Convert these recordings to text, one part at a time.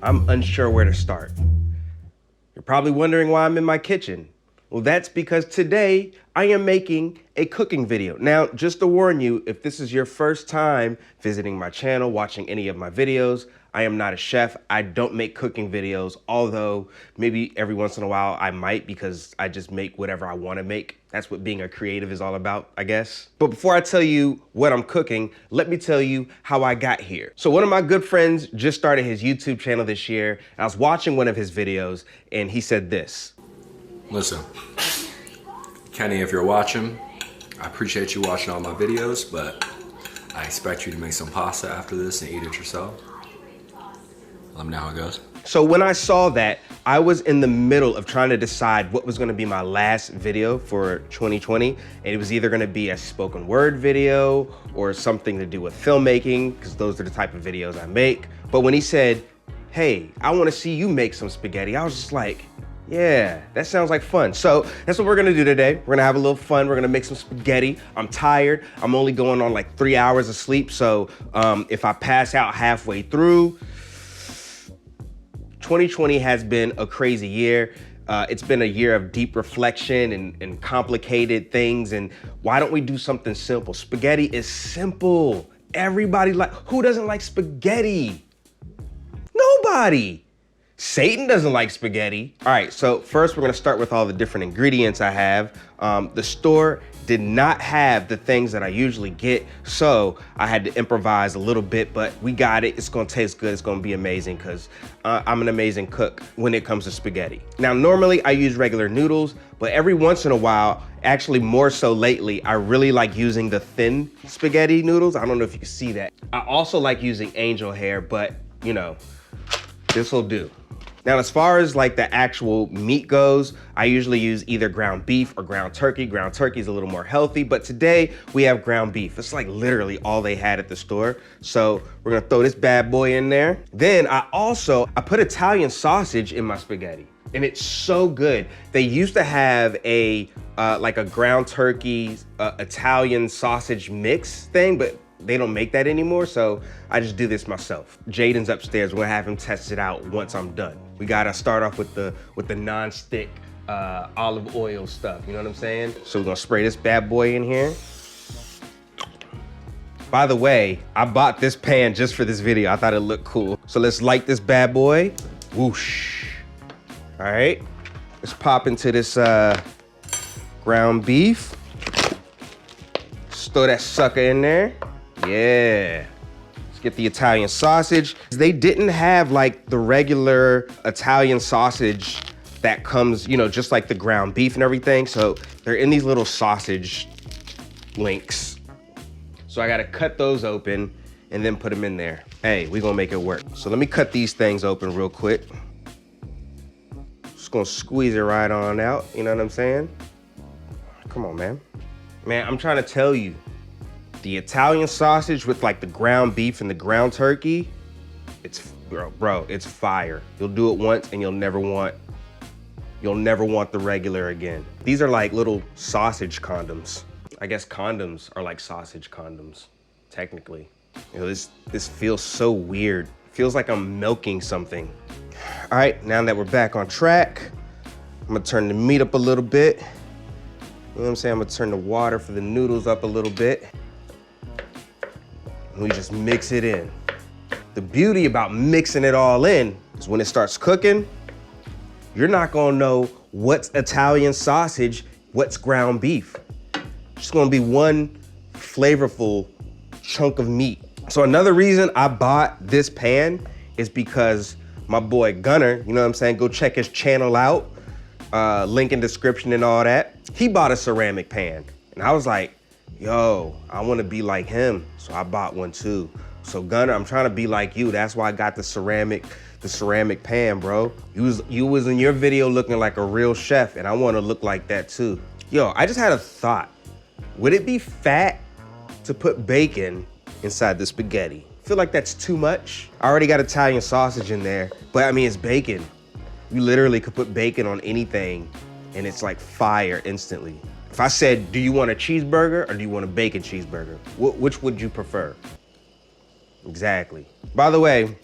I'm unsure where to start. You're probably wondering why I'm in my kitchen. Well, that's because today I am making a cooking video. Now, just to warn you, if this is your first time visiting my channel, watching any of my videos, I am not a chef. I don't make cooking videos, although maybe every once in a while I might, because I just make whatever I want to make. That's what being a creative is all about, I guess. But before I tell you what I'm cooking, let me tell you how I got here. So one of my good friends just started his YouTube channel this year, and I was watching one of his videos, and he said this. Listen, Kenny, if you're watching, I appreciate you watching all my videos, but I expect you to make some pasta after this and eat it yourself. Let me know how it goes. So when I saw that, I was in the middle of trying to decide what was gonna be my last video for 2020. And it was either gonna be a spoken word video or something to do with filmmaking, because those are the type of videos I make. But when he said, hey, I wanna see you make some spaghetti, I was just like, yeah, that sounds like fun. So that's what we're gonna do today. We're gonna have a little fun. We're gonna make some spaghetti. I'm tired. I'm only going on like 3 hours of sleep. So if I pass out halfway through, 2020 has been a crazy year. It's been a year of deep reflection and complicated things. And why don't we do something simple? Spaghetti is simple. Everybody who doesn't like spaghetti? Nobody. Satan doesn't like spaghetti. All right, so first we're gonna start with all the different ingredients I have. The store did not have the things that I usually get, so I had to improvise a little bit, but we got it. It's gonna taste good. It's gonna be amazing, because I'm an amazing cook when it comes to spaghetti. Now, normally I use regular noodles, but every once in a while, actually more so lately, I really like using the thin spaghetti noodles. I don't know if you can see that. I also like using angel hair, but you know, this'll do. Now, as far as like the actual meat goes, I usually use either ground beef or ground turkey. Ground turkey is a little more healthy, but today we have ground beef. It's like literally all they had at the store. So we're gonna throw this bad boy in there. Then I put Italian sausage in my spaghetti, and it's so good. They used to have a like a ground turkey Italian sausage mix thing, but they don't make that anymore, so I just do this myself. Jaden's upstairs. We'll have him test it out once I'm done. We gotta start off with the non-stick olive oil stuff, you know what I'm saying? So we're gonna spray this bad boy in here. By the way, I bought this pan just for this video. I thought it looked cool. So let's light this bad boy. Whoosh. All right, let's pop into this ground beef. Just throw that sucker in there. Yeah, let's get the Italian sausage. They didn't have like the regular Italian sausage that comes, you know, just like the ground beef and everything. So they're in these little sausage links. So I gotta cut those open and then put them in there. Hey, we're gonna make it work. So let me cut these things open real quick. Just gonna squeeze it right on out, you know what I'm saying? Come on, man. Man, I'm trying to tell you, the Italian sausage with like the ground beef and the ground turkey, it's, bro, it's fire. You'll do it once and you'll never want the regular again. These are like little sausage condoms. I guess condoms are like sausage condoms, technically. You know, this feels so weird. It feels like I'm milking something. All right, now that we're back on track, I'm gonna turn the meat up a little bit. You know what I'm saying? I'm gonna turn the water for the noodles up a little bit. And we just mix it in. The beauty about mixing it all in is when it starts cooking, you're not gonna know what's Italian sausage, what's ground beef. It's just gonna be one flavorful chunk of meat. So another reason I bought this pan is because my boy Gunner, you know what I'm saying? Go check his channel out, link in description and all that. He bought a ceramic pan. And I was like, yo, I wanna be like him. So I bought one too. So Gunner, I'm trying to be like you. That's why I got the ceramic pan, bro. You was in your video looking like a real chef, and I wanna look like that too. Yo, I just had a thought. Would it be fat to put bacon inside the spaghetti? I feel like that's too much. I already got Italian sausage in there, but I mean, it's bacon. You literally could put bacon on anything and it's like fire instantly. If I said, do you want a cheeseburger or do you want a bacon cheeseburger? Which would you prefer? Exactly. By the way,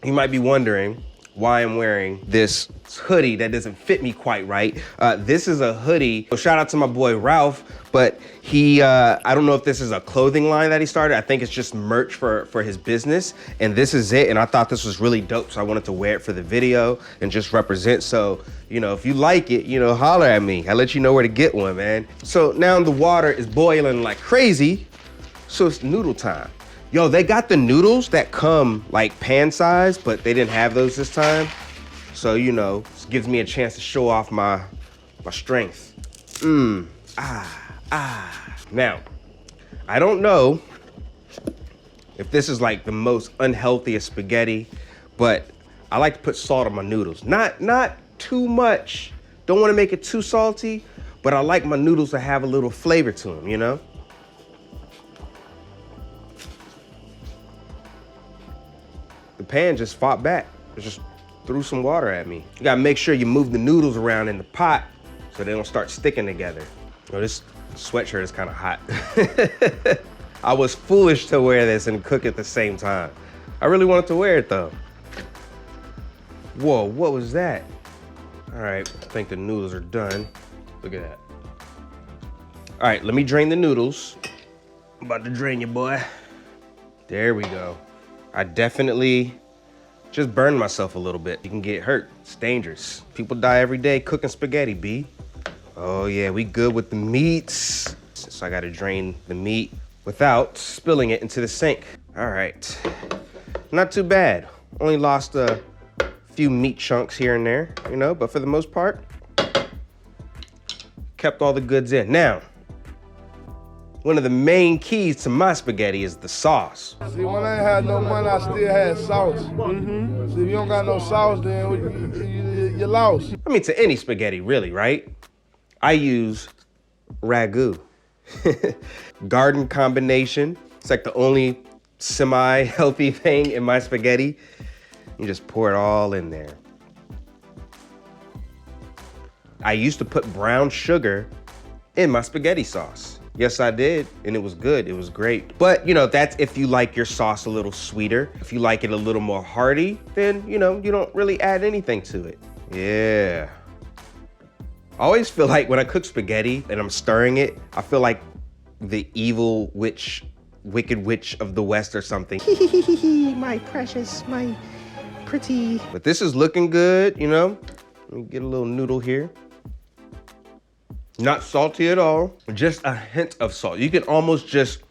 You might be wondering why I'm wearing this hoodie that doesn't fit me quite right. This is a hoodie. So shout out to my boy Ralph, but he, I don't know if this is a clothing line that he started. I think it's just merch for his business. And this is it. And I thought this was really dope. So I wanted to wear it for the video and just represent. So, you know, if you like it, you know, holler at me. I'll let you know where to get one, man. So now the water is boiling like crazy. So it's noodle time. Yo, they got the noodles that come like pan size, but they didn't have those this time. So, you know, this gives me a chance to show off my strength. Now, I don't know if this is like the most unhealthiest spaghetti, but I like to put salt on my noodles. Not too much. Don't want to make it too salty, but I like my noodles to have a little flavor to them, you know? The pan just fought back. It just threw some water at me. You gotta make sure you move the noodles around in the pot so they don't start sticking together. Oh, this sweatshirt is kind of hot. I was foolish to wear this and cook at the same time. I really wanted to wear it though. Whoa, what was that? All right, I think the noodles are done. Look at that. All right, let me drain the noodles. I'm about to drain you, boy. There we go. I definitely just burned myself a little bit. You can get hurt, it's dangerous. People die every day cooking spaghetti, B. Oh yeah, we good with the meats. So I gotta drain the meat without spilling it into the sink. All right, not too bad. Only lost a few meat chunks here and there, you know, but for the most part, kept all the goods in. Now, one of the main keys to my spaghetti is the sauce. See, when I ain't had no money, I still had sauce. See, if you don't got no sauce, then you're lost. I mean, to any spaghetti, really, right? I use ragu. Garden combination. It's like the only semi-healthy thing in my spaghetti. You just pour it all in there. I used to put brown sugar in my spaghetti sauce. Yes, I did, and it was good, it was great. But, you know, that's if you like your sauce a little sweeter. If you like it a little more hearty, then, you know, you don't really add anything to it. Yeah. I always feel like when I cook spaghetti and I'm stirring it, I feel like the evil witch, wicked witch of the West or something. My precious, my pretty. But this is looking good, you know? Let me get a little noodle here. Not salty at all, just a hint of salt. You can almost just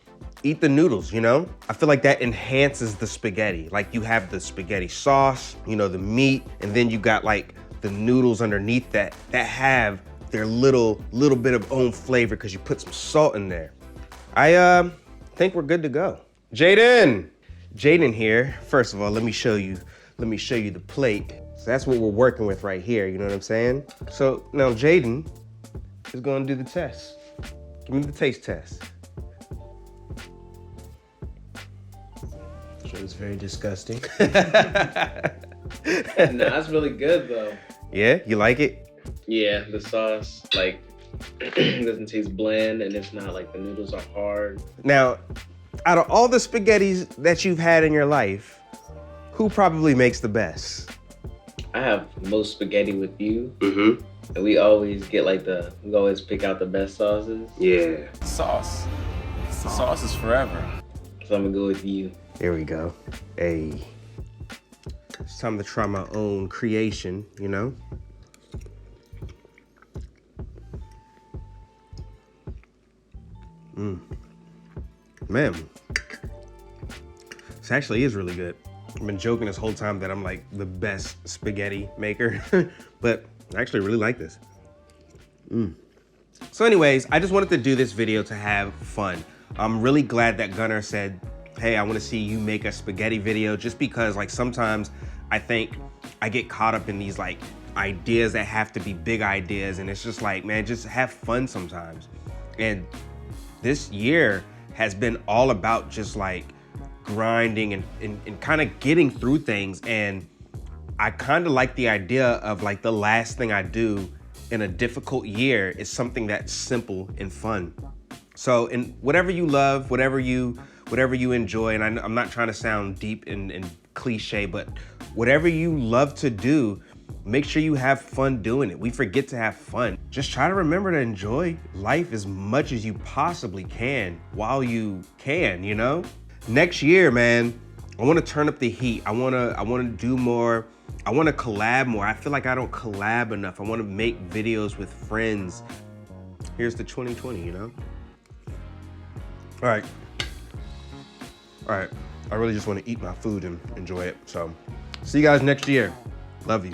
eat the noodles, you know? I feel like that enhances the spaghetti. Like you have the spaghetti sauce, you know, the meat, and then you got like the noodles underneath that have their little bit of own flavor because you put some salt in there. I think we're good to go. Jaden here. First of all, let me show you the plate. So that's what we're working with right here, you know what I'm saying? So now Jaden is gonna do the test. Give me the taste test. So it's very disgusting. Nah, it's really good though. Yeah, you like it? Yeah, the sauce like doesn't taste bland, and it's not like the noodles are hard. Now, out of all the spaghettis that you've had in your life, who probably makes the best? I have most spaghetti with you. Mm-hmm. And we always get like we always pick out the best sauces. Yeah. Sauce. Sauce is forever. So I'm gonna go with you. There we go. Hey. It's time to try my own creation, you know? Man. This actually is really good. I've been joking this whole time that I'm like the best spaghetti maker, but I actually really like this. So anyways, I just wanted to do this video to have fun. I'm really glad that Gunnar said, hey, I want to see you make a spaghetti video, just because like sometimes I think I get caught up in these like ideas that have to be big ideas, and it's just like, man, just have fun sometimes. And this year has been all about just like grinding and kind of getting through things. And I kind of like the idea of like the last thing I do in a difficult year is something that's simple and fun. So in whatever you love, whatever you enjoy, and I'm not trying to sound deep and cliche, but whatever you love to do, make sure you have fun doing it. We forget to have fun. Just try to remember to enjoy life as much as you possibly can while you can, you know? Next year, man, I wanna turn up the heat. I wanna do more. I wanna collab more. I feel like I don't collab enough. I wanna make videos with friends. Here's the 2020, you know? All right. I really just wanna eat my food and enjoy it. So, see you guys next year. Love you.